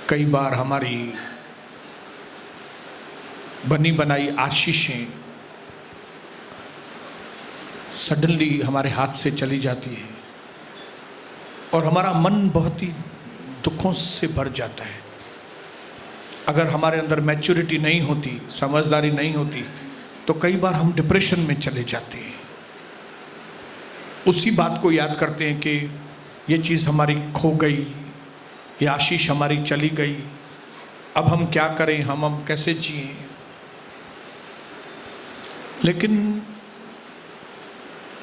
कई बार हमारी बनी बनाई आशीषें सडनली हमारे हाथ से चली जाती है और हमारा मन बहुत ही दुखों से भर जाता है। अगर हमारे अंदर मैच्योरिटी नहीं होती, समझदारी नहीं होती, तो कई बार हम डिप्रेशन में चले जाते हैं। उसी बात को याद करते हैं कि ये चीज़ हमारी खो गई, ये आशीष हमारी चली गई, अब हम क्या करें, हम कैसे जिएं। लेकिन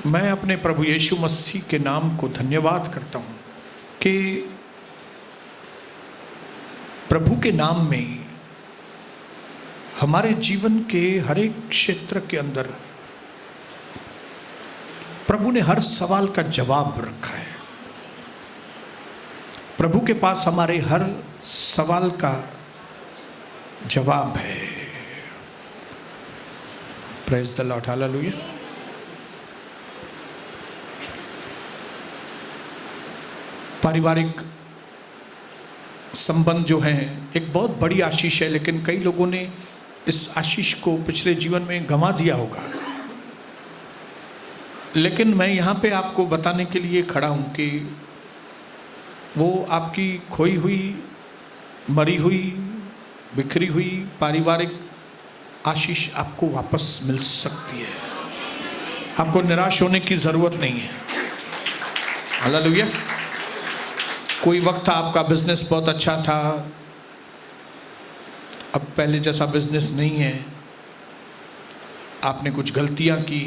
मैं अपने प्रभु यीशु मसीह के नाम को धन्यवाद करता हूँ कि प्रभु के नाम में हमारे जीवन के हर एक क्षेत्र के अंदर प्रभु ने हर सवाल का जवाब रखा है। प्रभु के पास हमारे हर सवाल का जवाब है। Praise the lord, hallelujah. पारिवारिक संबंध जो हैं एक बहुत बड़ी आशीष है, लेकिन कई लोगों ने इस आशीष को पिछले जीवन में गंवा दिया होगा। लेकिन मैं यहाँ पे आपको बताने के लिए खड़ा हूँ कि वो आपकी खोई हुई, मरी हुई, बिखरी हुई पारिवारिक आशीष आपको वापस मिल सकती है। आपको निराश होने की ज़रूरत नहीं है। हालेलुया। कोई वक्त था आपका बिजनेस बहुत अच्छा था, अब पहले जैसा बिजनेस नहीं है। आपने कुछ गलतियां की,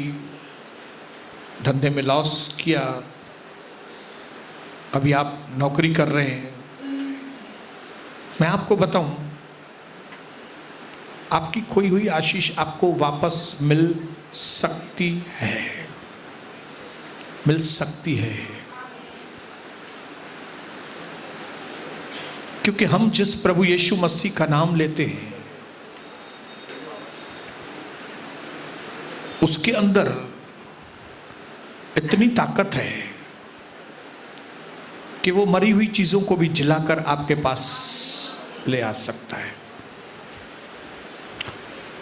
धंधे में लॉस किया, अभी आप नौकरी कर रहे हैं। मैं आपको बताऊं, आपकी खोई हुई आशीष आपको वापस मिल सकती है, मिल सकती है। क्योंकि हम जिस प्रभु यीशु मसीह का नाम लेते हैं उसके अंदर इतनी ताकत है कि वो मरी हुई चीजों को भी जिलाकर आपके पास ले आ सकता है।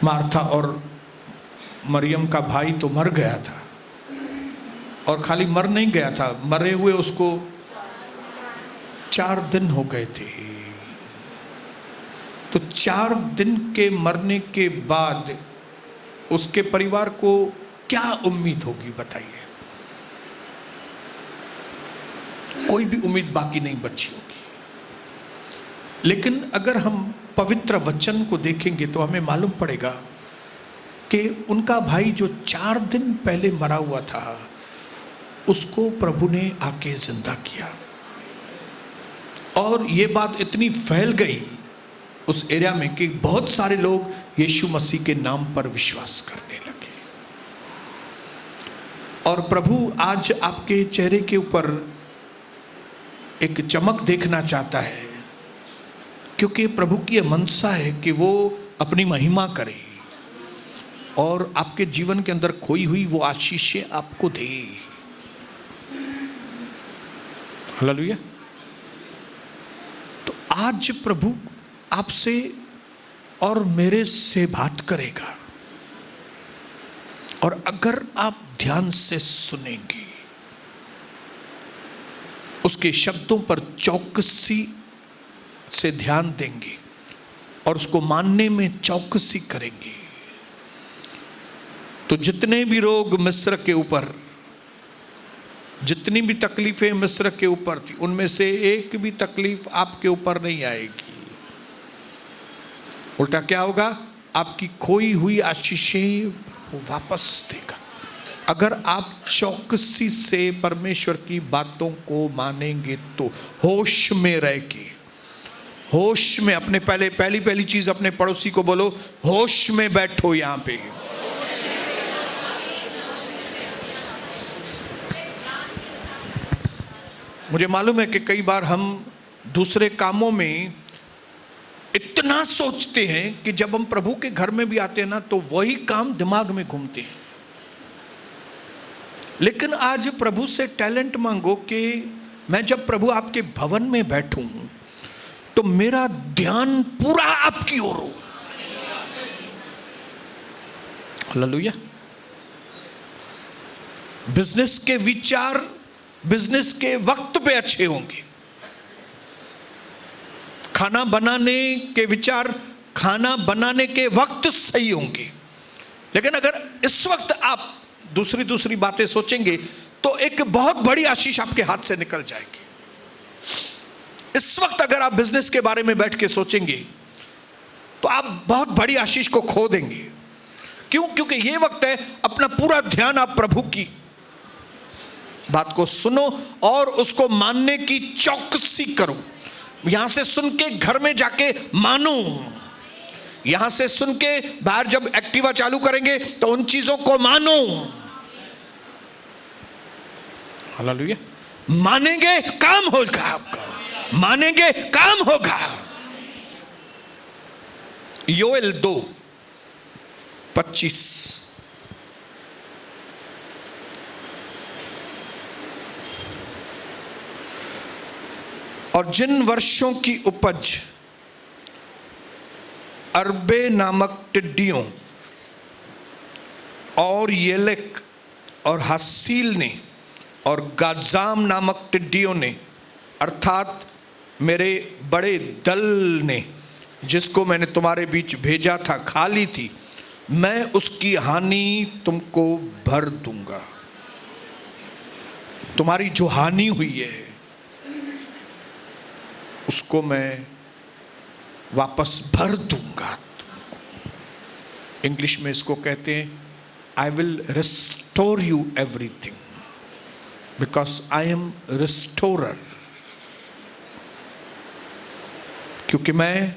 मार्था और मरियम का भाई तो मर गया था, और खाली मर नहीं गया था, मरे हुए उसको 4 दिन हो गए थे। तो 4 दिन के मरने के बाद उसके परिवार को क्या उम्मीद होगी बताइए? कोई भी उम्मीद बाकी नहीं बची होगी। लेकिन अगर हम पवित्र वचन को देखेंगे तो हमें मालूम पड़ेगा कि उनका भाई जो 4 दिन पहले मरा हुआ था उसको प्रभु ने आके जिंदा किया। और ये बात इतनी फैल गई उस एरिया में कि बहुत सारे लोग यीशु मसीह के नाम पर विश्वास करने लगे। और प्रभु आज आपके चेहरे के ऊपर एक चमक देखना चाहता है, क्योंकि प्रभु की यह मनसा है कि वो अपनी महिमा करे और आपके जीवन के अंदर खोई हुई वो आशीषें आपको दे। हालेलुया। तो आज प्रभु आपसे और मेरे से बात करेगा, और अगर आप ध्यान से सुनेंगे, उसके शब्दों पर चौकसी से ध्यान देंगे और उसको मानने में चौकसी करेंगे, तो जितने भी रोग मिस्र के ऊपर, जितनी भी तकलीफें मिस्र के ऊपर थी, उनमें से एक भी तकलीफ आपके ऊपर नहीं आएगी। उल्टा क्या होगा? आपकी खोई हुई आशीषें वो वापस देगा। अगर आप चौकसी से परमेश्वर की बातों को मानेंगे तो होश में रह के, होश में अपने पहली चीज अपने पड़ोसी को बोलो, होश में बैठो। यहां पे मुझे मालूम है कि कई बार हम दूसरे कामों में इतना सोचते हैं कि जब हम प्रभु के घर में भी आते हैं ना, तो वही काम दिमाग में घूमते हैं। लेकिन आज प्रभु से टैलेंट मांगो कि मैं जब प्रभु आपके भवन में बैठूं तो मेरा ध्यान पूरा आपकी ओर हो। हालेलुया। बिजनेस के विचार बिजनेस के वक्त पे अच्छे होंगे, खाना बनाने के विचार खाना बनाने के वक्त सही होंगे। लेकिन अगर इस वक्त आप दूसरी बातें सोचेंगे तो एक बहुत बड़ी आशीष आपके हाथ से निकल जाएगी। इस वक्त अगर आप बिजनेस के बारे में बैठ के सोचेंगे तो आप बहुत बड़ी आशीष को खो देंगे। क्यों? क्योंकि ये वक्त है अपना पूरा ध्यान आप प्रभु की बात को सुनो और उसको मानने की चौकसी करो। यहां से सुन के घर में जाके मानो, यहां से सुन के बाहर जब एक्टिवा चालू करेंगे तो उन चीजों को मानो। हालेलुया। मानेंगे काम होगा आपका, मानेंगे काम होगा। योएल 2:25 और जिन वर्षों की उपज अरबे नामक टिड्डियों और येलेक और हसील ने और गाजाम नामक टिड्डियों ने, अर्थात मेरे बड़े दल ने, जिसको मैंने तुम्हारे बीच भेजा था, खा ली थी, मैं उसकी हानि तुमको भर दूंगा। तुम्हारी जो हानि हुई है उसको मैं वापस भर दूंगा तुमको। इंग्लिश में इसको कहते हैं I will restore you everything because I am restorer. क्योंकि मैं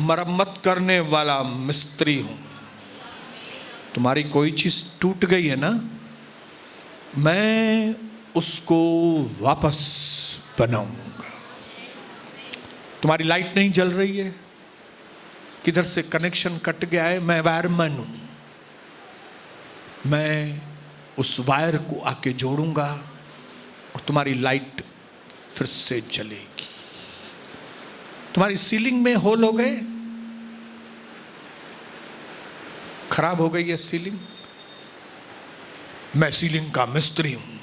मरम्मत करने वाला मिस्त्री हूं। तुम्हारी कोई चीज टूट गई है ना, मैं उसको वापस बनाऊंगा। तुम्हारी लाइट नहीं जल रही है, किधर से कनेक्शन कट गया है, मैं वायरमैन हूं, मैं उस वायर को आके जोड़ूंगा और तुम्हारी लाइट फिर से जलेगी। तुम्हारी सीलिंग में होल हो गए, खराब हो गई है सीलिंग, मैं सीलिंग का मिस्त्री हूं,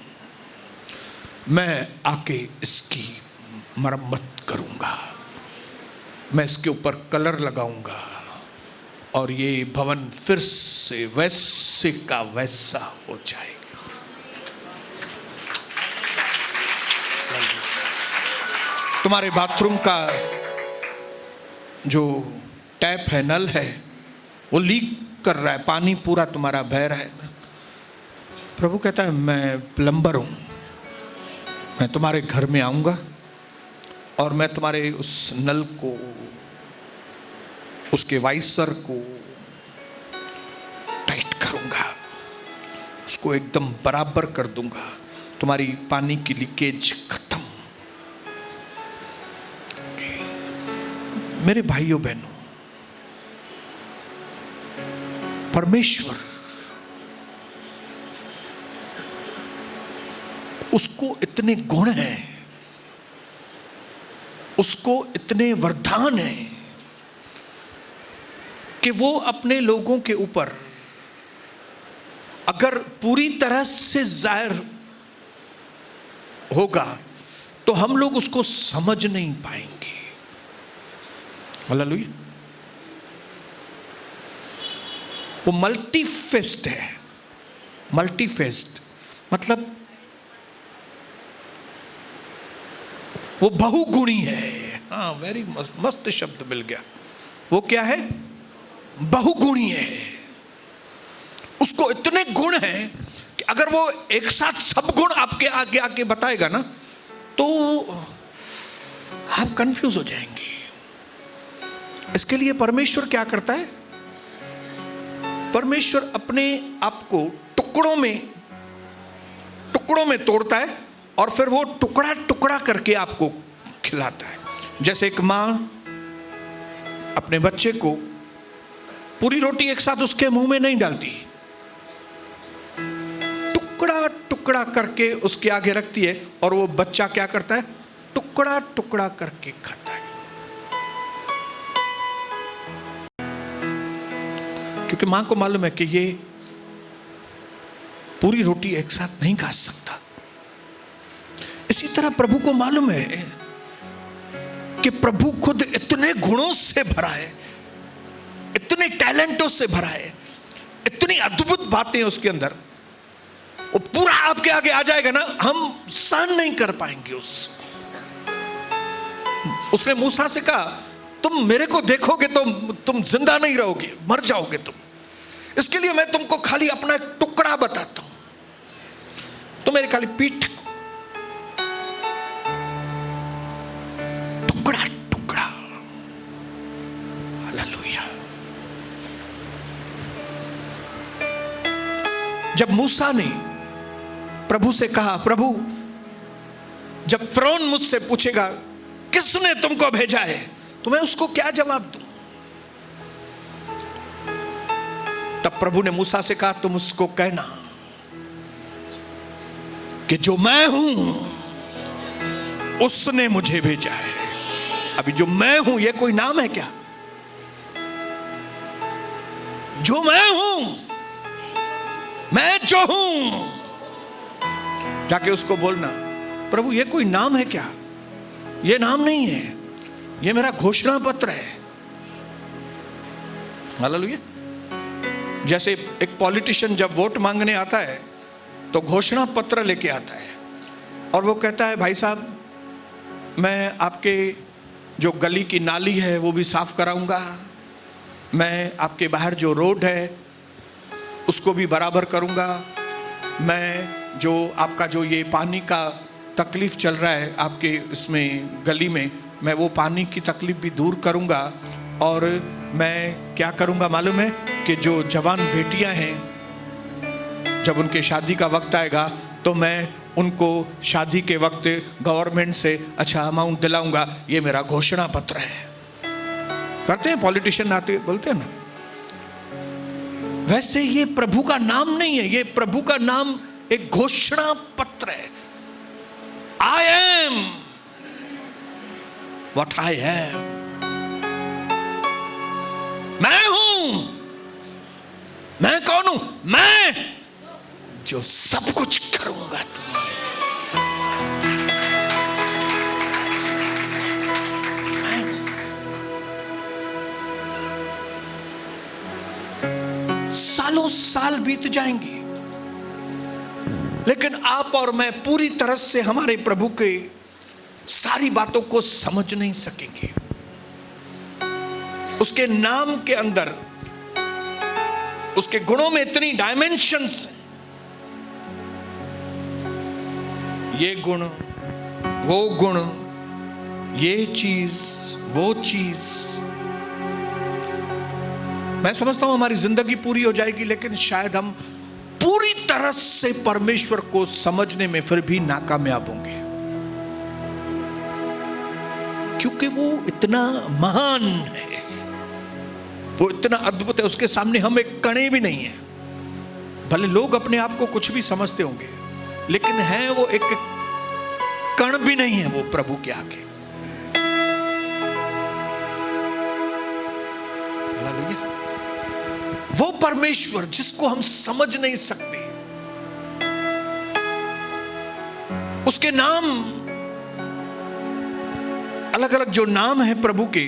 मैं आके इसकी मरम्मत करूंगा, मैं इसके ऊपर कलर लगाऊंगा और ये भवन फिर से वैसे का वैसा हो जाएगा। तुम्हारे बाथरूम का जो टैप है, नल है, वो लीक कर रहा है, पानी पूरा तुम्हारा बह रहा है। प्रभु कहता है मैं प्लम्बर हूं, मैं तुम्हारे घर में आऊंगा और मैं तुम्हारे उस नल को, उसके वाइसर को टाइट करूंगा, उसको एकदम बराबर कर दूंगा, तुम्हारी पानी की लीकेज खत्म। मेरे भाइयों बहनों, परमेश्वर उसको इतने गुण हैं, उसको इतने वरदान हैं कि वो अपने लोगों के ऊपर अगर पूरी तरह से जाहिर होगा तो हम लोग उसको समझ नहीं पाएंगे। हालेलुया। वो मल्टीफेस्ड है। मल्टीफेस्ड मतलब वो बहुगुणी है। हाँ, वेरी मस्त शब्द मिल गया। वो क्या है? बहुगुणी है। उसको इतने गुण हैं कि अगर वो एक साथ सब गुण आपके आगे आके बताएगा ना तो आप कंफ्यूज हो जाएंगे। इसके लिए परमेश्वर क्या करता है? परमेश्वर अपने आप को टुकड़ों में तोड़ता है और फिर वो टुकड़ा टुकड़ा करके आपको खिलाता है। जैसे एक माँ अपने बच्चे को पूरी रोटी एक साथ उसके मुंह में नहीं डालती, टुकड़ा टुकड़ा करके उसके आगे रखती है और वो बच्चा क्या करता है? टुक टुकड़ा टुकड़ा करके खाता है, क्योंकि मां को मालूम है कि ये पूरी रोटी एक साथ नहीं खा सकता। इसी तरह प्रभु को मालूम है कि प्रभु खुद इतने गुणों से भरा है, इतने टैलेंटों से भरा है, इतनी अद्भुत बातें उसके अंदर, वो पूरा आपके आगे आ जाएगा ना, हम सहन नहीं कर पाएंगे उसने मूसा से कहा, तुम मेरे को देखोगे तो तुम जिंदा नहीं रहोगे, मर जाओगे तुम, इसके लिए मैं तुमको खाली अपना एक टुकड़ा बताता हूं, तो मेरे खाली पीठ को टुकड़ा टुकड़ा। हालेलुया। जब मूसा ने प्रभु से कहा, प्रभु जब फिरौन मुझसे पूछेगा किसने तुमको भेजा है, तो मैं उसको क्या जवाब दूं? तब प्रभु ने मूसा से कहा, तुम उसको कहना कि जो मैं हूं उसने मुझे भेजा है। अभी जो मैं हूं ये कोई नाम है क्या? जो मैं हूं, मैं जो हूं, जाके उसको बोलना, प्रभु ये कोई नाम है क्या? ये नाम नहीं है, ये मेरा घोषणा पत्र है। हालेलुया। जैसे एक पॉलिटिशियन जब वोट मांगने आता है तो घोषणा पत्र लेके आता है और वो कहता है, भाई साहब मैं आपके जो गली की नाली है वो भी साफ कराऊंगा, मैं आपके बाहर जो रोड है उसको भी बराबर करूंगा, मैं जो आपका जो ये पानी का तकलीफ चल रहा है आपके इसमें गली में, मैं वो पानी की तकलीफ भी दूर करूंगा, और मैं क्या करूंगा मालूम है कि जो जवान बेटियां हैं जब उनके शादी का वक्त आएगा तो मैं उनको शादी के वक्त गवर्नमेंट से अच्छा अमाउंट दिलाऊंगा। ये मेरा घोषणा पत्र है। करते हैं पॉलिटिशियन आते बोलते हैं ना, वैसे ये प्रभु का नाम नहीं है, ये प्रभु का नाम एक घोषणा पत्र है। I am what I am। मैं हूं, मैं कौन हूं? मैं जो सब कुछ करूंगा तुम्हारे। सालों साल बीत जाएंगे लेकिन आप और मैं पूरी तरह से हमारे प्रभु के सारी बातों को समझ नहीं सकेंगे। उसके नाम के अंदर, उसके गुणों में इतनी डायमेंशंस, ये गुण, वो गुण, ये चीज, वो चीज। मैं समझता हूं हमारी जिंदगी पूरी हो जाएगी लेकिन शायद हम पूरी तरह से परमेश्वर को समझने में फिर भी नाकामयाब होंगे, क्योंकि वो इतना महान है, वो इतना अद्भुत है, उसके सामने हम एक कणे भी नहीं है। भले लोग अपने आप को कुछ भी समझते होंगे लेकिन है वो एक कण भी नहीं है वो प्रभु के आगे। वो परमेश्वर जिसको हम समझ नहीं सकते, उसके नाम अलग अलग जो नाम है प्रभु के,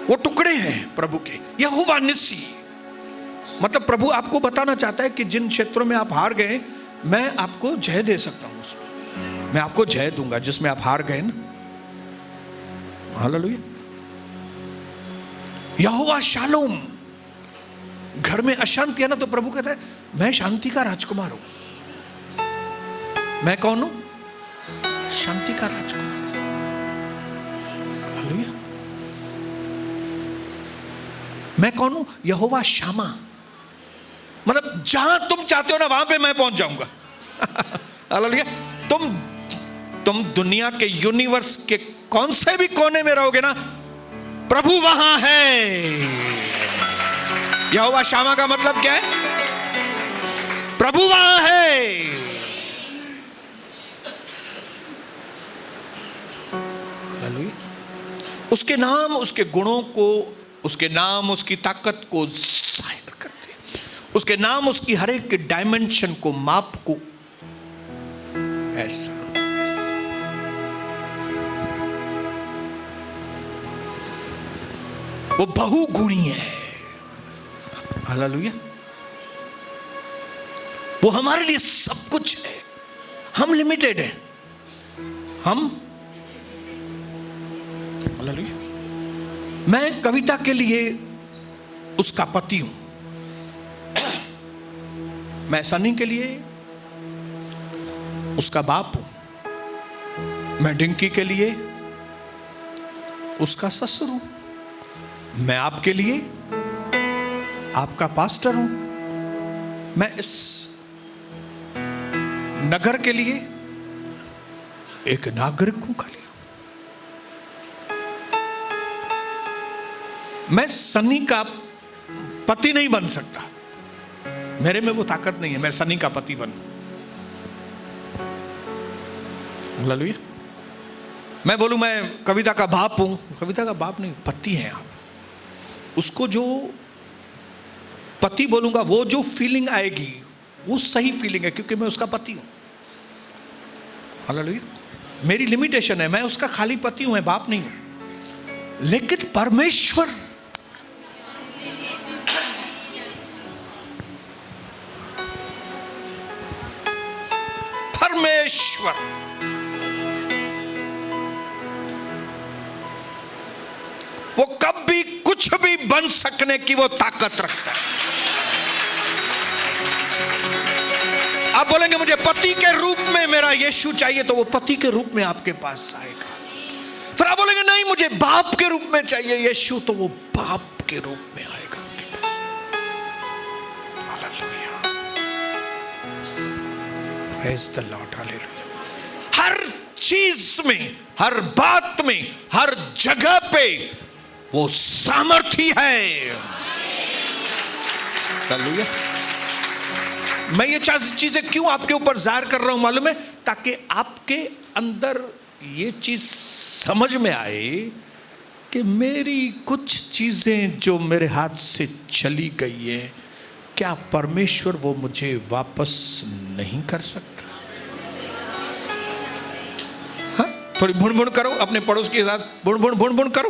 वो टुकड़े हैं प्रभु के। यहोवा निस्सी, मतलब प्रभु आपको बताना चाहता है कि जिन क्षेत्रों में आप हार गए मैं आपको जय दे सकता हूं, उसमें मैं आपको जय दूंगा जिसमें आप हार गए ना। हालेलुया। यहोवा शालोम, घर में अशांति है ना तो प्रभु कहता है मैं शांति का राजकुमार हूं। मैं कौन हूं? शांति का राजकुमार। हालेलुया। मैं कौन हूं? यहोवा शामा, मतलब जहां तुम चाहते हो ना वहां पे मैं पहुंच जाऊंगा। हालेलुया। तुम दुनिया के यूनिवर्स के कौन से भी कोने में रहोगे ना, प्रभु वहां है। यहोवा शामा का मतलब क्या है? प्रभु वहां है। उसके नाम उसके गुणों को, उसके नाम उसकी ताकत को जाहिर करते हैं, उसके नाम उसकी हर एक डायमेंशन को, माप को ऐसा। वो बहुगुणी है। हालेलुया। वो हमारे लिए सब कुछ है। हम लिमिटेड हैं, हम। हालेलुया। मैं कविता के लिए उसका पति हूं, मैं सनी के लिए उसका बाप हूं, मैं डिंकी के लिए उसका ससुर हूं, मैं आपके लिए आपका पास्टर हूं, मैं इस नगर के लिए एक नागरिक हूं खाली। मैं सनी का पति नहीं बन सकता, मेरे में वो ताकत नहीं है मैं सनी का पति बनूं। हालेलुया। मैं बोलूं मैं कविता का बाप हूं, कविता का बाप नहीं, पति है आप। उसको जो पति बोलूंगा, वो जो फीलिंग आएगी वो सही फीलिंग है, क्योंकि मैं उसका पति हूं। हालेलुया। मेरी लिमिटेशन है, मैं उसका खाली पति हूं, मैं बाप नहीं हूं। लेकिन परमेश्वर वो कभी कुछ भी बन सकने की वो ताकत रखता है। आप बोलेंगे मुझे पति के रूप में मेरा यीशु चाहिए, तो वो पति के रूप में आपके पास आएगा। फिर आप बोलेंगे नहीं मुझे बाप के रूप में चाहिए यीशु, तो वो बाप के रूप में आएगा आपके पास। Hallelujah. Praise the lord. Hallelujah. हर चीज में, हर बात में, हर जगह पे वो सामर्थी है। हालेलुया। मैं ये चीजें क्यों आपके ऊपर जाहिर कर रहा हूं मालूम है? ताकि आपके अंदर ये चीज समझ में आए कि मेरी कुछ चीजें जो मेरे हाथ से चली गई हैं, क्या परमेश्वर वो मुझे वापस नहीं कर सकता? थोड़ी भुन करो अपने पड़ोस के साथ, भुन करो।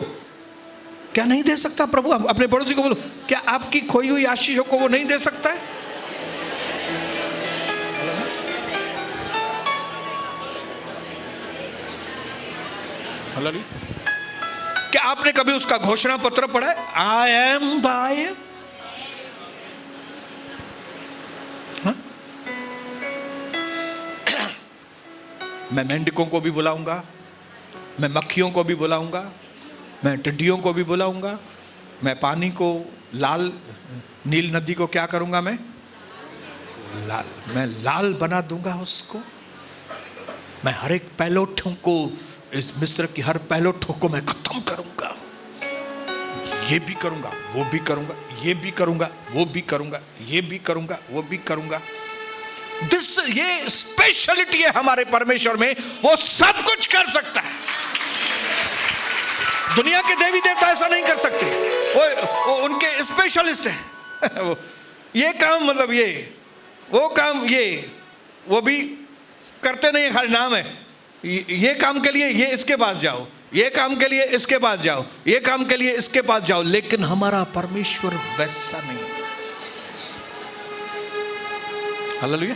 क्या नहीं दे सकता प्रभु? अपने पड़ोसी को बोलो, क्या आपकी खोई हुई आशीषों को वो नहीं दे सकता है? हालेलुया। क्या आपने कभी उसका घोषणा पत्र पढ़ा है? I am the I am. मैं मेंढकों को भी बुलाऊंगा, मैं मक्खियों को भी बुलाऊंगा, मैं टिड्डियों को भी बुलाऊंगा, मैं पानी को लाल, नील नदी को क्या करूंगा? मैं लाल बना दूंगा उसको। मैं हर एक पैलोठों को, इस मिस्र की हर पैलोठों को मैं खत्म करूंगा। ये भी करूंगा, वो भी करूंगा, ये भी करूंगा, वो भी करूंगा, ये भी करूंगा, वो भी करूंगा। ये स्पेशलिटी है हमारे परमेश्वर में, वो सब कुछ कर सकता है। दुनिया के देवी देवता ऐसा नहीं कर सकते, वो उनके स्पेशलिस्ट हैं। ये काम मतलब ये, वो काम ये, वो भी करते नहीं, हर नाम है। ये काम के लिए ये इसके पास जाओ, ये काम के लिए इसके पास जाओ, ये काम के लिए इसके पास जाओ। लेकिन हमारा परमेश्वर वैसा नहीं। हालेलुया।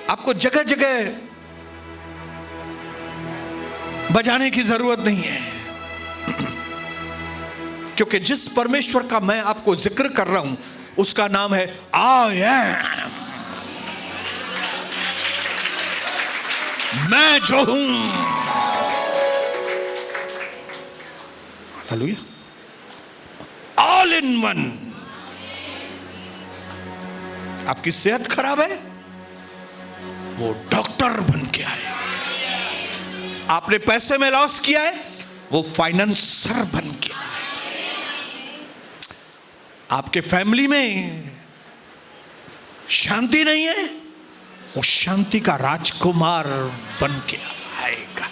आपको जगह जगह बजाने की जरूरत नहीं है, क्योंकि जिस परमेश्वर का मैं आपको जिक्र कर रहा हूं उसका नाम है आई एम। मैं जो हूं। हालेलुया। All in one. आपकी सेहत खराब है, वो डॉक्टर बन के आए। आपने पैसे में लॉस किया है, वो फाइनेंसर बन के आए। आपके फैमिली में शांति नहीं है, वो शांति का राजकुमार बन के आएगा।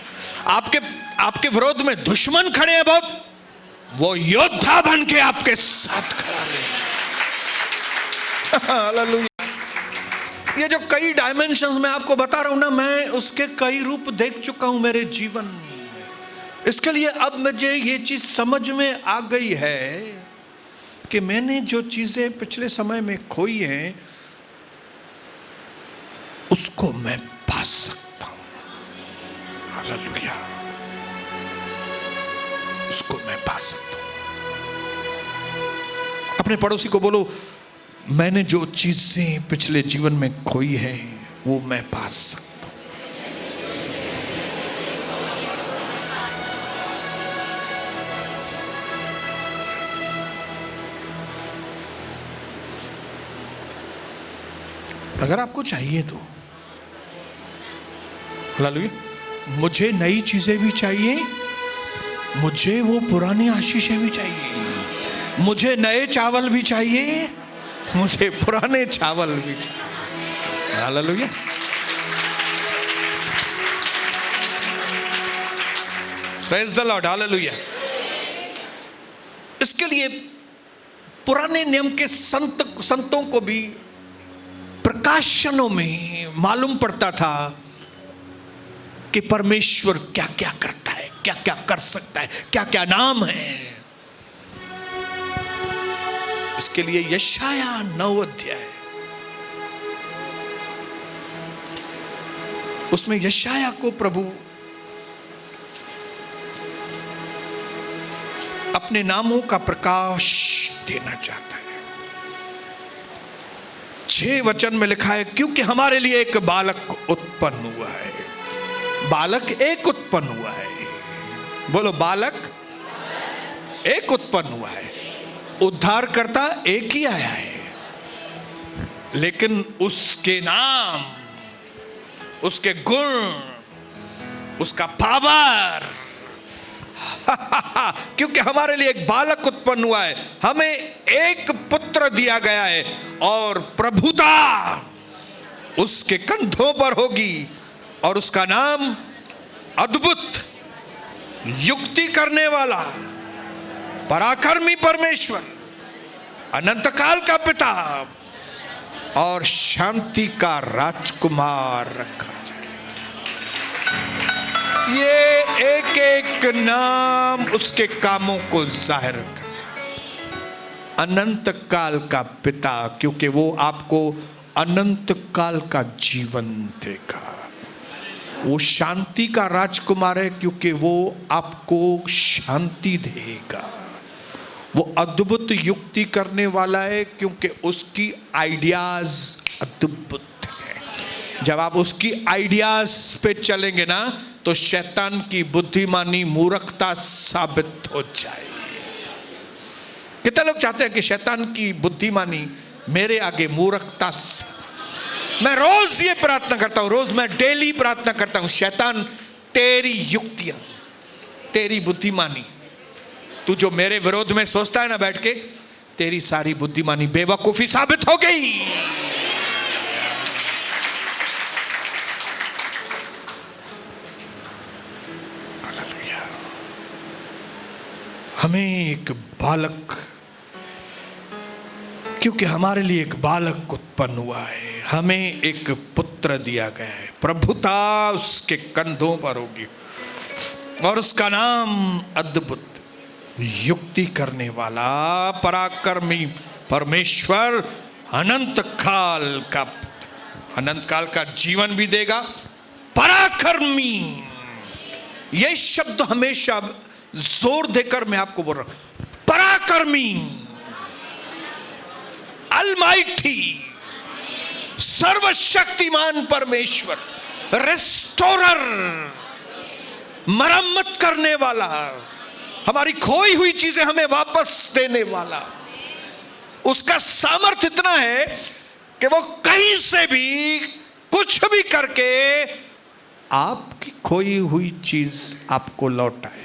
आपके विरोध में दुश्मन खड़े हैं बहुत, वो योद्धा बन के आपके साथ खड़ा रहेगा। हालेलुया। ये जो कई डायमेंशंस मैं आपको बता रहा हूं ना, मैं उसके कई रूप देख चुका हूं मेरे जीवन में। इसके लिए अब मुझे ये चीज समझ में आ गई है कि मैंने जो चीजें पिछले समय में खोई हैं उसको मैं पा सकता हूं। हालेलुया। उसको मैं पा सकता हूं। अपने पड़ोसी को बोलो, मैंने जो चीजें पिछले जीवन में खोई हैं वो मैं पा सकता हूं। अगर आपको चाहिए तो हालेलुया। मुझे नई चीजें भी चाहिए, मुझे वो पुरानी आशीषें भी चाहिए, मुझे नए चावल भी चाहिए, मुझे पुराने चावल भी चाहिए। Hallelujah. Praise the lord. Hallelujah. इसके लिए पुराने नियम के संतों को भी प्रकाशनों में मालूम पड़ता था कि परमेश्वर क्या क्या करता है, क्या क्या कर सकता है, क्या क्या नाम है। इसके लिए यशाया 9 अध्याय, उसमें यशाया को प्रभु अपने नामों का प्रकाश देना चाहता है। 6 वचन में लिखा है, क्योंकि हमारे लिए एक बालक उत्पन्न हुआ है। बालक एक उत्पन्न हुआ है। बोलो, बालक एक उत्पन्न हुआ है। उद्धारकर्ता एक ही आया है, लेकिन उसके नाम, उसके गुण, उसका पावर क्योंकि हमारे लिए एक बालक उत्पन्न हुआ है, हमें एक पुत्र दिया गया है और प्रभुता उसके कंधों पर होगी और उसका नाम अद्भुत, युक्ति करने वाला, पराक्रमी परमेश्वर, अनंत काल का पिता और शांति का राजकुमार रखा जाए। ये एक एक नाम उसके कामों को जाहिर करता है। अनंत काल का पिता, क्योंकि वो आपको अनंत काल का जीवन देगा। वो शांति का राजकुमार है, क्योंकि वो आपको शांति देगा। वो अद्भुत युक्ति करने वाला है, क्योंकि उसकी आइडियाज अद्भुत है। जब आप उसकी आइडियाज पे चलेंगे ना, तो शैतान की बुद्धिमानी मूर्खता साबित हो जाएगी। कितने लोग चाहते हैं कि शैतान की बुद्धिमानी मेरे आगे मूर्खता। मैं रोज ये प्रार्थना करता हूं, रोज मैं डेली प्रार्थना करता हूं, शैतान तेरी युक्तियां, तेरी बुद्धिमानी, तू जो मेरे विरोध में सोचता है ना बैठ के, तेरी सारी बुद्धिमानी बेवकूफी साबित हो गई। हमें एक बालक, क्योंकि हमारे लिए एक बालक उत्पन्न हुआ है, हमें एक पुत्र दिया गया है, प्रभुता उसके कंधों पर होगी और उसका नाम अद्भुत, युक्ति करने वाला, पराक्रमी परमेश्वर, अनंत काल का जीवन भी देगा, पराक्रमी। ये शब्द हमेशा जोर देकर मैं आपको बोल रहा हूं, पराक्रमी, अलमाइटी, सर्वशक्तिमान परमेश्वर, रेस्टोरर, मरम्मत करने वाला, हमारी खोई हुई चीजें हमें वापस देने वाला। उसका सामर्थ्य इतना है कि वो कहीं से भी कुछ भी करके आपकी खोई हुई चीज आपको लौटाए।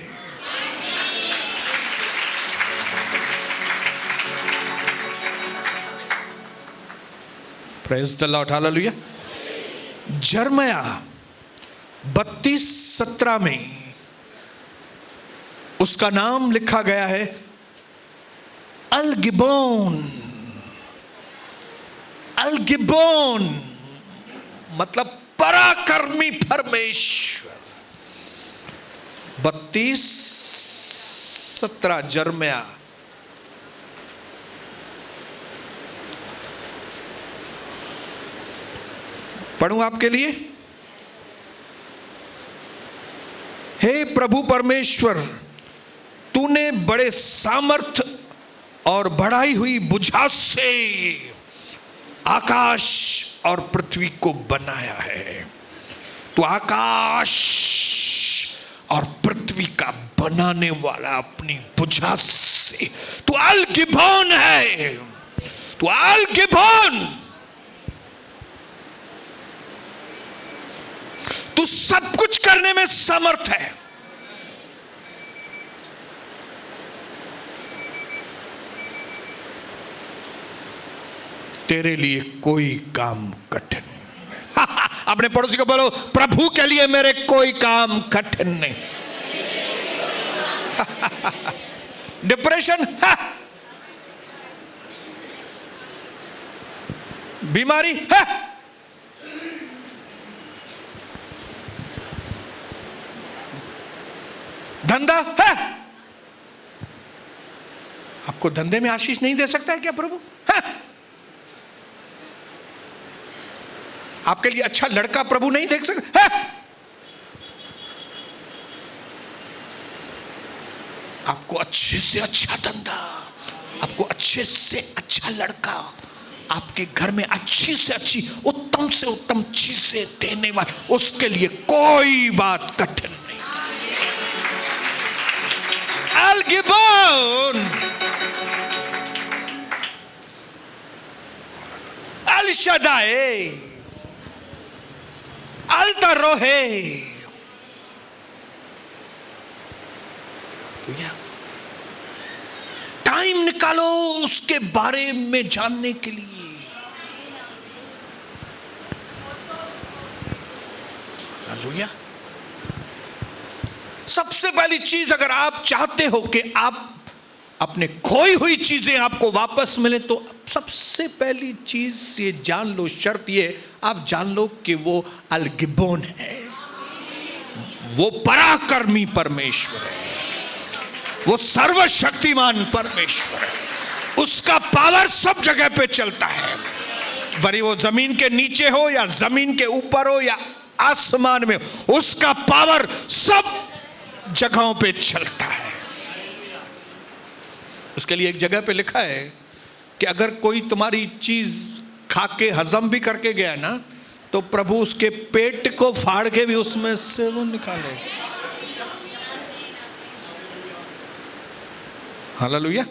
Praise the lord. हालेलुया। यिर्मयाह 32:17 में उसका नाम लिखा गया है अल गिबोन। अल गिबोन मतलब पराक्रमी परमेश्वर। 32:17 जर्मिया। पढ़ूं आपके लिए। हे प्रभु परमेश्वर, तूने बड़े सामर्थ और बढ़ाई हुई भुजा से आकाश और पृथ्वी को बनाया है। तो आकाश और पृथ्वी का बनाने वाला अपनी भुजा से। तू अल गिबोन है, तू अल गिबोन। तू सब कुछ करने में समर्थ है। तेरे लिए कोई काम कठिन नहीं। अपने पड़ोसी को बोलो, प्रभु के लिए मेरे कोई काम कठिन नहीं। डिप्रेशन, बीमारी है, धंधा है। आपको धंधे में आशीष नहीं दे सकता है क्या प्रभु? है। आपके लिए अच्छा लड़का प्रभु नहीं देख सकता है? आपको अच्छे से अच्छा धंधा, आपको अच्छे से अच्छा लड़का, आपके घर में अच्छी से अच्छी, उत्तम से उत्तम चीजें देने वाला, उसके लिए कोई बात कठिन नहीं। अल गिबोन, अल शदाए, अल तरोहे। टाइम निकालो उसके बारे में जानने के लिए। हालेलुया। सबसे पहली चीज, अगर आप चाहते हो कि आप अपने खोई हुई चीजें आपको वापस मिले, तो सबसे पहली चीज ये जान लो, शर्त ये आप जान लो कि वो अल गिबोन है, वो पराक्रमी परमेश्वर है, वो सर्वशक्तिमान परमेश्वर है। उसका पावर सब जगह पे चलता है, भले वो जमीन के नीचे हो या जमीन के ऊपर हो या आसमान में, उसका पावर सब जगहों पे चलता है। उसके लिए एक जगह पे लिखा है कि अगर कोई तुम्हारी चीज खा के हजम भी करके गया ना, तो प्रभु उसके पेट को फाड़ के भी उसमें से वो निकाले। हालेलुया।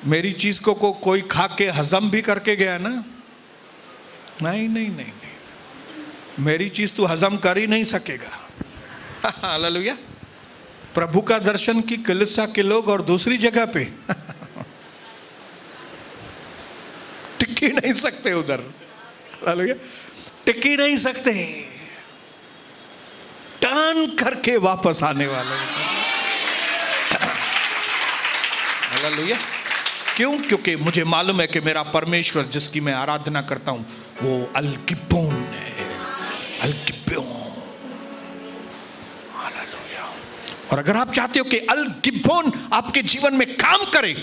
मेरी चीज को कोई खा के हजम भी करके गया ना, नहीं नहीं नहीं नहीं, मेरी चीज तू हजम कर ही नहीं सकेगा। हालेलुया। प्रभु का दर्शन की कलीसिया के लोग और दूसरी जगह पे टिक ही नहीं सकते उधर। हालेलुया। टिक ही नहीं सकते, टर्न करके वापस आने वाले। हालेलुया। क्यों? क्योंकि मुझे मालूम है कि मेरा परमेश्वर जिसकी मैं आराधना करता हूं वो अल गिबोन है। अल गिबोन। हालेलुया। और अगर आप चाहते हो कि अल गिबोन आपके जीवन में काम करे,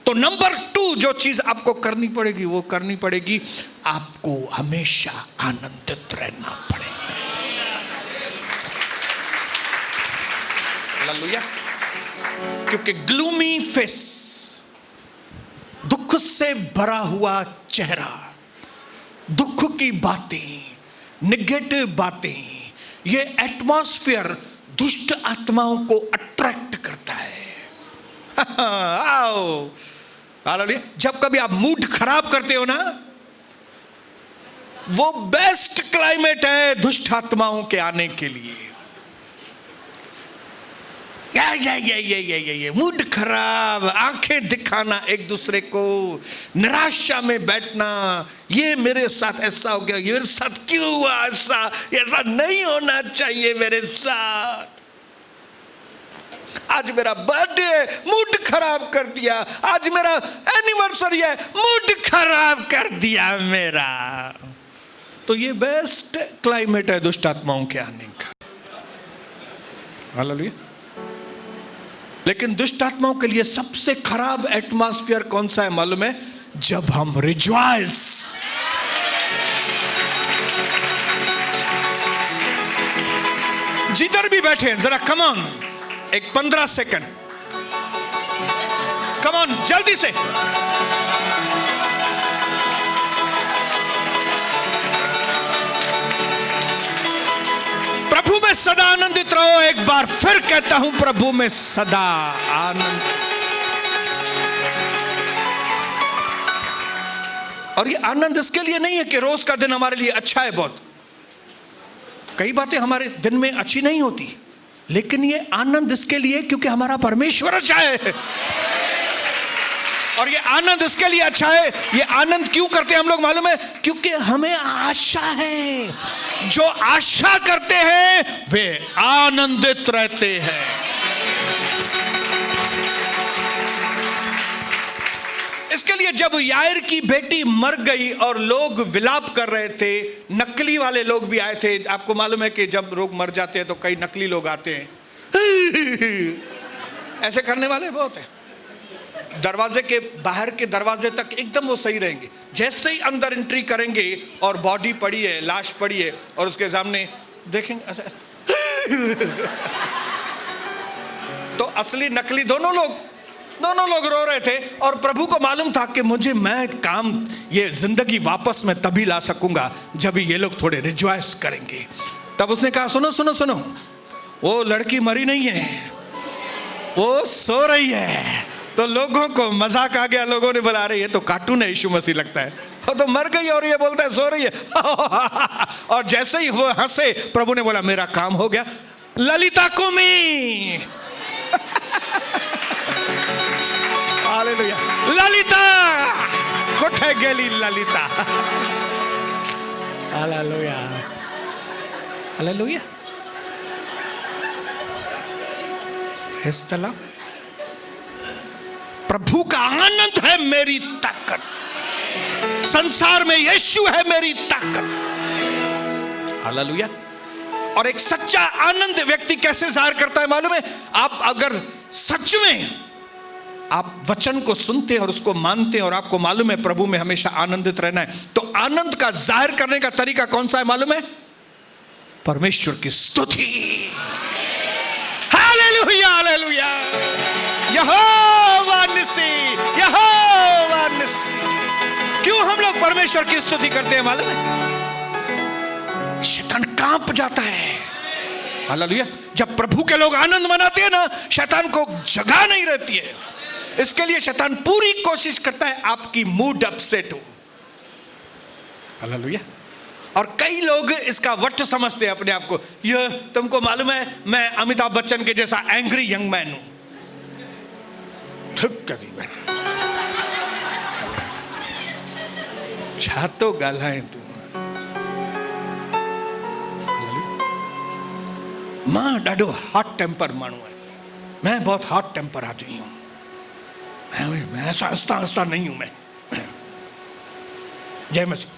तो नंबर 2 जो चीज आपको करनी पड़ेगी, वो करनी पड़ेगी, आपको हमेशा आनंदित रहना पड़ेगा। हालेलुया। क्योंकि ग्लूमी फेस, दुख से भरा हुआ चेहरा, दुख की बातें, नेगेटिव बातें, ये एटमॉस्फेयर दुष्ट आत्माओं को अट्रैक्ट करता है। आओ। हालेलुया। जब कभी आप मूड खराब करते हो ना, वो बेस्ट क्लाइमेट है दुष्ट आत्माओं के आने के लिए। ये मूड खराब, आंखें दिखाना एक दूसरे को, निराशा में बैठना, ये मेरे साथ ऐसा हो गया, ये मेरे साथ क्यों हुआ ऐसा, ऐसा नहीं होना चाहिए मेरे साथ। आज मेरा बर्थडे है, मूड खराब कर दिया, आज मेरा एनिवर्सरी है, मूड खराब कर दिया मेरा। तो ये बेस्ट क्लाइमेट है दुष्ट आत्माओं के आने का। हालेलुया। लेकिन दुष्ट आत्माओं के लिए सबसे खराब एटमॉस्फेयर कौन सा है मालूम है? जब हम रिजॉइस, जिधर भी बैठे हैं जरा कम ऑन, एक 15 सेकंड, कम ऑन जल्दी से। प्रभु में सदा आनंदित रहो। एक बार फिर कहता हूं, प्रभु में सदा आनंद। और ये आनंद इसके लिए नहीं है कि रोज का दिन हमारे लिए अच्छा है बहुत। कई बातें हमारे दिन में अच्छी नहीं होती, लेकिन ये आनंद इसके लिए क्योंकि हमारा परमेश्वर अच्छा है। और ये आनंद इसके लिए अच्छा है। ये आनंद क्यों करते हैं हम लोग मालूम है? क्योंकि हमें आशा है। जो आशा करते हैं वे आनंदित रहते हैं। इसके लिए जब यायर की बेटी मर गई और लोग विलाप कर रहे थे, नकली वाले लोग भी आए थे। आपको मालूम है कि जब लोग मर जाते हैं तो कई नकली लोग आते हैं, ऐसे करने वाले बहुत हैं। दरवाजे के बाहर के दरवाजे तक एकदम वो सही रहेंगे, जैसे ही अंदर एंट्री करेंगे और बॉडी पड़ी है, लाश पड़ी है और उसके सामने देखेंगे तो असली नकली दोनों लोग रो रहे थे। और प्रभु को मालूम था कि मैं काम, ये जिंदगी वापस मैं तभी ला सकूंगा जब ये लोग थोड़े रिजॉइस करेंगे। तब उसने कहा, सुनो सुनो सुनो, वो लड़की मरी नहीं है, वो सो रही है। तो लोगों को मजाक आ गया, लोगों ने बोला अरे ये तो कार्टून है, यीशु मसीह लगता है, वो तो मर गई और ये बोलता है सो रही है। और जैसे ही वो हंसे, प्रभु ने बोला मेरा काम हो गया। ललिता कुमी हालेलुया। ललिता कुठे गेली ललिता। Hallelujah hallelujah. इस तरह प्रभु का आनंद है मेरी ताकत, संसार में यीशु है मेरी ताकत। हालेलुया। और एक सच्चा आनंद व्यक्ति कैसे जाहिर करता है मालूम है? आप अगर सच में आप वचन को सुनते हैं और उसको मानते हैं और आपको मालूम है प्रभु में हमेशा आनंदित रहना है, तो आनंद का जाहिर करने का तरीका कौन सा है मालूम है? परमेश्वर की स्तुति। Hallelujah hallelujah. Jehovah Nissi, Jehovah Nissi. क्यों हम लोग परमेश्वर की स्तुति करते हैं मालूम है? शैतान कांप जाता है। हालेलुया। जब प्रभु के लोग आनंद मनाते हैं ना, शैतान को जगह नहीं रहती है। इसके लिए शैतान पूरी कोशिश करता है आपकी मूड अपसेट हो। हालेलुया। और कई लोग इसका वट समझते हैं अपने आप को। यह तुमको मालूम है मैं अमिताभ बच्चन के जैसा एंग्री यंग मैन हूं। छातो गालाए तू मां डाडो हॉट टेम्पर मानू है। मैं बहुत हॉट टेम्पर आदमी हूं। मैं ऐसा हंसता नहीं हूं। मैं जय मसीह।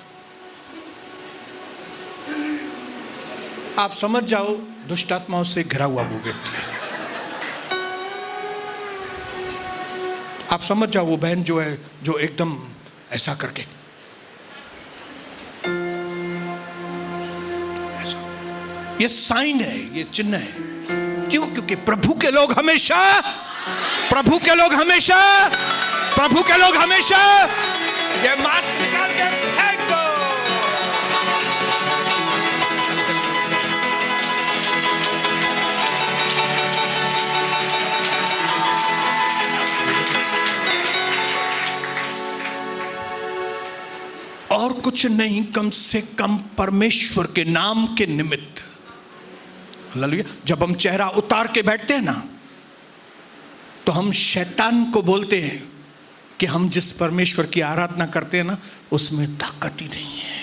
आप समझ जाओ दुष्ट आत्माओं से घिरा हुआ वो व्यक्ति है। आप समझ जाओ वो बहन जो है, जो एकदम ऐसा करके ऐसा, ये साइन है, ये चिन्ह है। क्यों? क्योंकि प्रभु के लोग हमेशा ये मास्क निकाल के फेंक दो। और कुछ नहीं, कम से कम परमेश्वर के नाम के निमित्त। हालेलुया। जब हम चेहरा उतार के बैठते हैं ना, तो हम शैतान को बोलते हैं कि हम जिस परमेश्वर की आराधना करते हैं ना, उसमें ताकत ही नहीं है,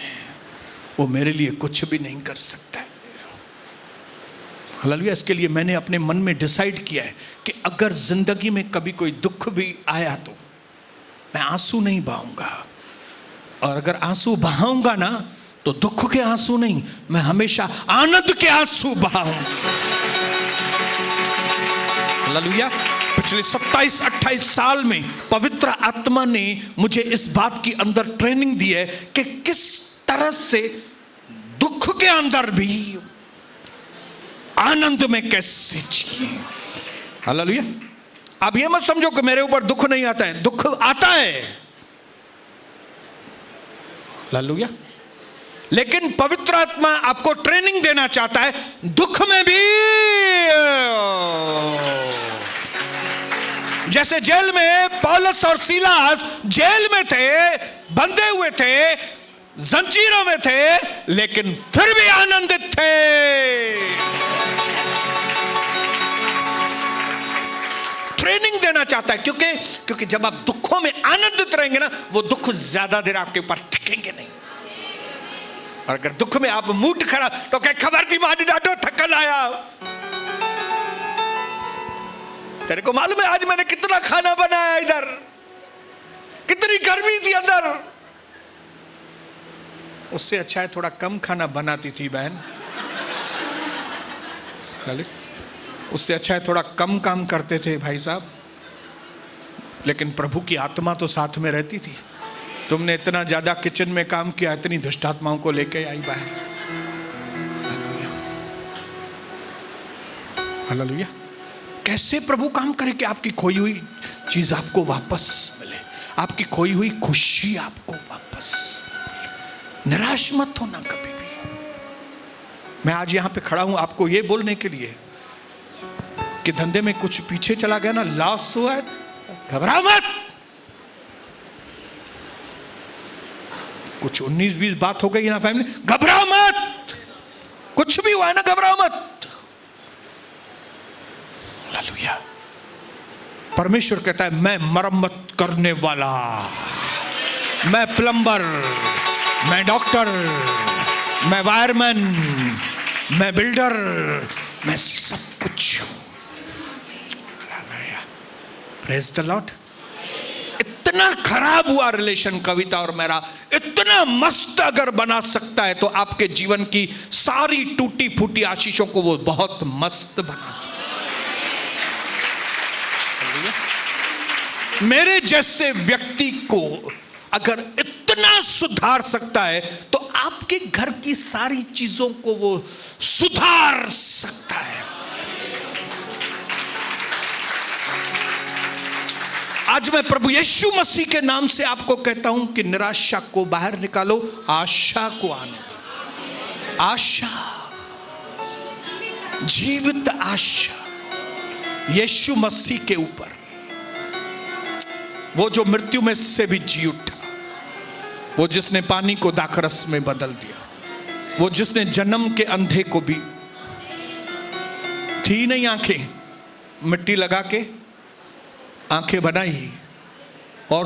वो मेरे लिए कुछ भी नहीं कर सकता है। हालेलुया। इसके लिए मैंने अपने मन में डिसाइड किया है कि अगर जिंदगी में कभी कोई दुख भी आया तो मैं आंसू नहीं बहाऊंगा, और अगर आंसू बहाऊंगा ना तो दुख के आंसू नहीं, मैं हमेशा आनंद के आंसू बहाऊंगा। हालेलुया। पिछले 27-28 साल में पवित्र आत्मा ने मुझे इस बात की अंदर ट्रेनिंग दी है कि किस तरह से दुख के अंदर भी आनंद में कैसे जिए। हालेलुया। अब ये मत समझो कि मेरे ऊपर दुख नहीं आता है, दुख आता है। हालेलुया। लेकिन पवित्र आत्मा आपको ट्रेनिंग देना चाहता है दुख में भी। जैसे जेल में पौलुस और सीलास जेल में थे, बंधे हुए थे, जंजीरों में थे, लेकिन फिर भी आनंदित थे। ट्रेनिंग देना चाहता है, क्योंकि जब आप दुखों में आनंदित रहेंगे ना, वो दुख ज्यादा देर आपके ऊपर टिकेंगे नहीं। और अगर दुख में आप मूड खराब, तो क्या खबर थी मानी डाटो थकल आया, तेरे को मालूम है आज मैंने कितना खाना बनाया, इधर कितनी गर्मी थी अंदर। उससे अच्छा है थोड़ा कम खाना बनाती थी बहन, उससे अच्छा है थोड़ा कम काम करते थे भाई साहब। लेकिन प्रभु की आत्मा तो साथ में रहती थी। तुमने इतना ज्यादा किचन में काम किया, इतनी दुष्ट आत्माओं को लेके आई बाहर। हालेलुया। कैसे प्रभु काम करे कि आपकी खोई हुई चीज आपको वापस मिले, आपकी खोई हुई खुशी आपको वापस। निराश मत होना कभी भी। मैं आज यहां पे खड़ा हूं आपको ये बोलने के लिए कि धंधे में कुछ पीछे चला गया ना, लॉस हुआ है, घबरा मत। कुछ 19-20 बात हो गई ना फैमिली, घबराओ मत। कुछ भी हुआ है ना, घबराओ मत। हालेलुया। परमेश्वर कहता है मैं मरम्मत करने वाला, मैं प्लम्बर, मैं डॉक्टर, मैं वायरमैन, मैं बिल्डर, मैं सब कुछ हूं। Praise the Lord. इतना खराब हुआ रिलेशन कविता और मेरा, इतना मस्त अगर बना सकता है तो आपके जीवन की सारी टूटी फूटी आशीषों को वो बहुत मस्त बना सकता है। मेरे जैसे व्यक्ति को अगर इतना सुधार सकता है तो आपके घर की सारी चीजों को वो सुधार सकता है। आज मैं प्रभु यीशु मसीह के नाम से आपको कहता हूं कि निराशा को बाहर निकालो, आशा को आने दो। आशा, जीवित आशा यीशु मसीह के ऊपर, वो जो मृत्यु में से भी जी उठा, वो जिसने पानी को दाखरस में बदल दिया, वो जिसने जन्म के अंधे को भी, थी नहीं आंखें, मिट्टी लगा के आंखें बनाई और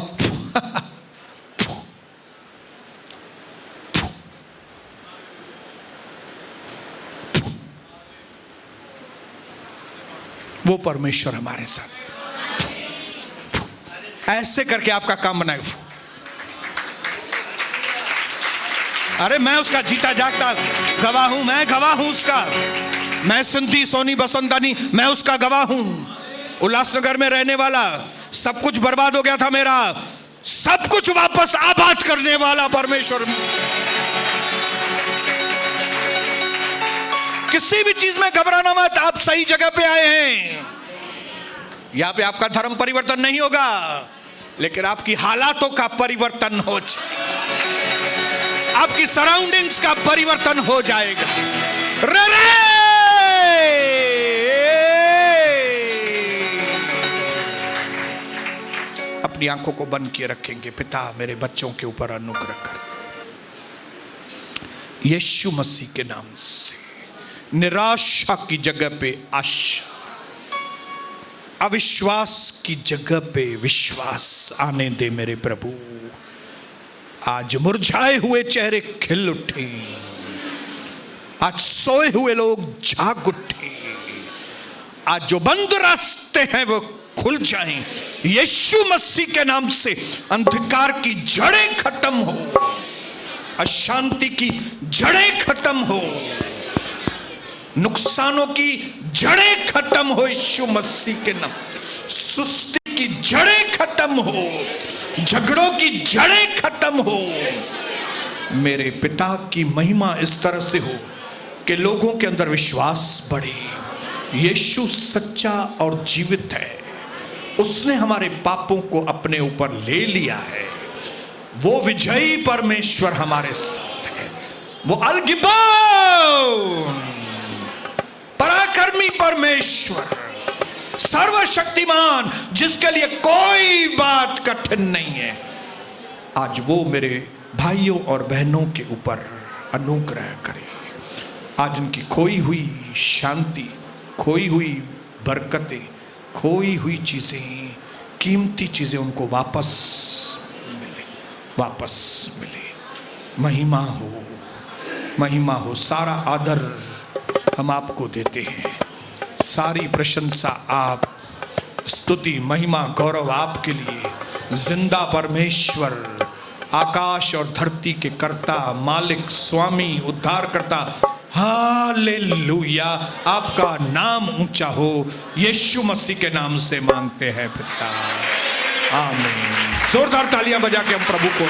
वो परमेश्वर हमारे साथ ऐसे करके आपका काम बनाए। अरे मैं उसका जीता जागता गवाह हूं, मैं गवाह हूं उसका। मैं सिंधी सोनी बसंतानी, मैं उसका गवाह हूं। उल्लासनगर में रहने वाला, सब कुछ बर्बाद हो गया था मेरा, सब कुछ वापस आबाद करने वाला परमेश्वर। किसी भी चीज में घबराना मत, आप सही जगह पे आए हैं। यहां पे आपका धर्म परिवर्तन नहीं होगा, लेकिन आपकी हालातों का परिवर्तन हो जाएगा, आपकी सराउंडिंग्स का परिवर्तन हो जाएगा। अपनी आंखों को बंद किए रखेंगे। पिता मेरे बच्चों के ऊपर अनुग्रह कर, यीशु मसीह के नाम से। निराशा की जगह पे आशा, अविश्वास की जगह पे विश्वास आने दे मेरे प्रभु। आज मुरझाए हुए चेहरे खिल उठे, आज सोए हुए लोग जाग उठे। आज जो बंद रास्ते हैं वो खुल जाएं, यीशु मसीह के नाम से अंधकार की जड़ें खत्म हो, अशांति की जड़ें खत्म हो, नुकसानों की जड़ें खत्म हो यीशु मसीह के नाम, सुस्ती की जड़ें खत्म हो, झगड़ों की जड़ें खत्म हो। मेरे पिता की महिमा इस तरह से हो कि लोगों के अंदर विश्वास बढ़े। यीशु सच्चा और जीवित है, उसने हमारे पापों को अपने ऊपर ले लिया है, वो विजयी परमेश्वर हमारे साथ है, वो अलगिबोन पराक्रमी परमेश्वर, सर्वशक्तिमान, जिसके लिए कोई बात कठिन नहीं है। आज वो मेरे भाइयों और बहनों के ऊपर अनुग्रह करे। आज उनकी खोई हुई शांति, खोई हुई बरकतें, खोई हुई चीजें, कीमती चीजें उनको वापस मिले। महिमा हो, महिमा हो। सारा आदर हम आपको देते हैं, सारी प्रशंसा आप, स्तुति महिमा गौरव आपके लिए। जिंदा परमेश्वर, आकाश और धरती के कर्ता, मालिक, स्वामी, उद्धारकर्ता, हालेलुया, आपका नाम ऊंचा हो। यीशु मसीह के नाम से मांगते हैं पिता, आमीन। जोरदार तालियां बजा के हम प्रभु को